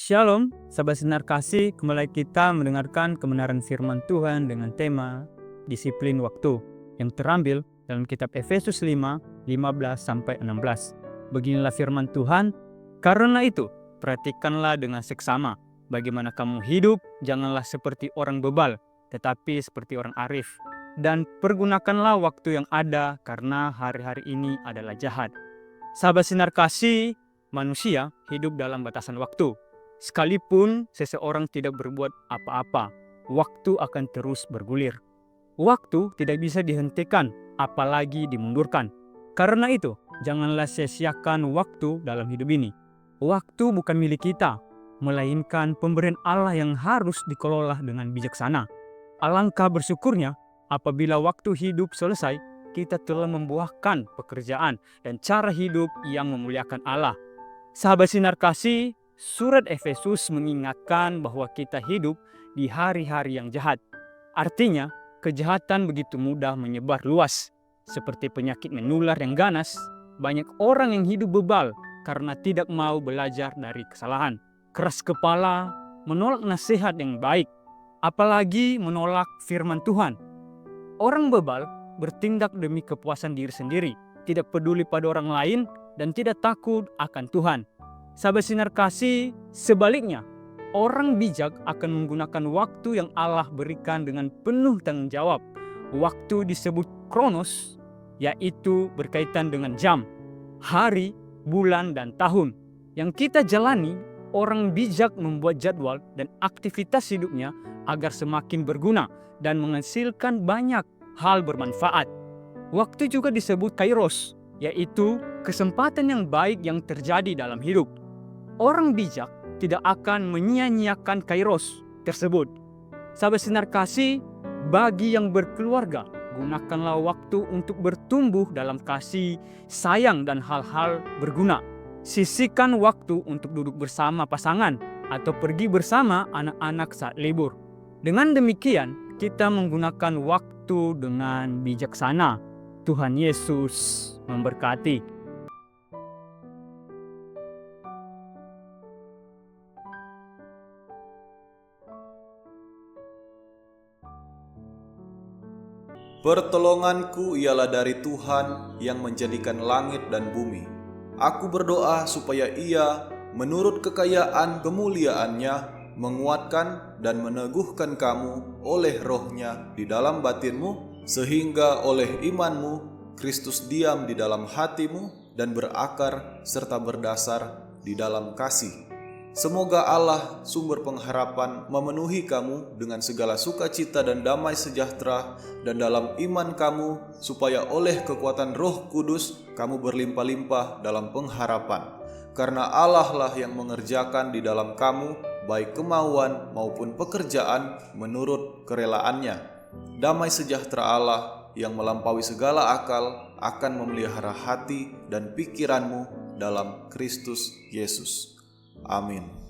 Shalom, sahabat sinar kasih, kembali kita mendengarkan kebenaran firman Tuhan dengan tema disiplin waktu yang terambil dalam kitab Efesus 5, 15-16. Beginilah firman Tuhan, karena itu perhatikanlah dengan seksama bagaimana kamu hidup, janganlah seperti orang bebal, tetapi seperti orang arif. Dan pergunakanlah waktu yang ada karena hari-hari ini adalah jahat. Sahabat sinar kasih, manusia hidup dalam batasan waktu. Sekalipun seseorang tidak berbuat apa-apa, waktu akan terus bergulir. Waktu tidak bisa dihentikan, apalagi dimundurkan. Karena itu, janganlah sia-siakan waktu dalam hidup ini. Waktu bukan milik kita, melainkan pemberian Allah yang harus dikelola dengan bijaksana. Alangkah bersyukurnya apabila waktu hidup selesai, kita telah membuahkan pekerjaan dan cara hidup yang memuliakan Allah. Sahabat sinar kasih, surat Efesus mengingatkan bahwa kita hidup di hari-hari yang jahat. Artinya, kejahatan begitu mudah menyebar luas. Seperti penyakit menular yang ganas, banyak orang yang hidup bebal karena tidak mau belajar dari kesalahan. Keras kepala, menolak nasihat yang baik, apalagi menolak firman Tuhan. Orang bebal bertindak demi kepuasan diri sendiri, tidak peduli pada orang lain, dan tidak takut akan Tuhan. Sahabat sinar kasih, sebaliknya, orang bijak akan menggunakan waktu yang Allah berikan dengan penuh tanggung jawab. Waktu disebut kronos, yaitu berkaitan dengan jam, hari, bulan, dan tahun. Yang kita jalani, orang bijak membuat jadwal dan aktivitas hidupnya agar semakin berguna dan menghasilkan banyak hal bermanfaat. Waktu juga disebut kairos, yaitu kesempatan yang baik yang terjadi dalam hidup. Orang bijak tidak akan menyia-nyiakan kairos tersebut. Sahabat sinar kasih, bagi yang berkeluarga, gunakanlah waktu untuk bertumbuh dalam kasih, sayang, dan hal-hal berguna. Sisihkan waktu untuk duduk bersama pasangan atau pergi bersama anak-anak saat libur. Dengan demikian, kita menggunakan waktu dengan bijaksana. Tuhan Yesus memberkati. Pertolonganku ialah dari Tuhan yang menjadikan langit dan bumi. Aku berdoa supaya Ia, menurut kekayaan kemuliaannya, menguatkan dan meneguhkan kamu oleh roh-Nya di dalam batinmu, sehingga oleh imanmu, Kristus diam di dalam hatimu dan berakar serta berdasar di dalam kasih. Semoga Allah, sumber pengharapan, memenuhi kamu dengan segala sukacita dan damai sejahtera dan dalam iman kamu, supaya oleh kekuatan Roh Kudus kamu berlimpah-limpah dalam pengharapan. Karena Allah lah yang mengerjakan di dalam kamu baik kemauan maupun pekerjaan menurut kerelaannya. Damai sejahtera Allah yang melampaui segala akal akan memelihara hati dan pikiranmu dalam Kristus Yesus. Amin.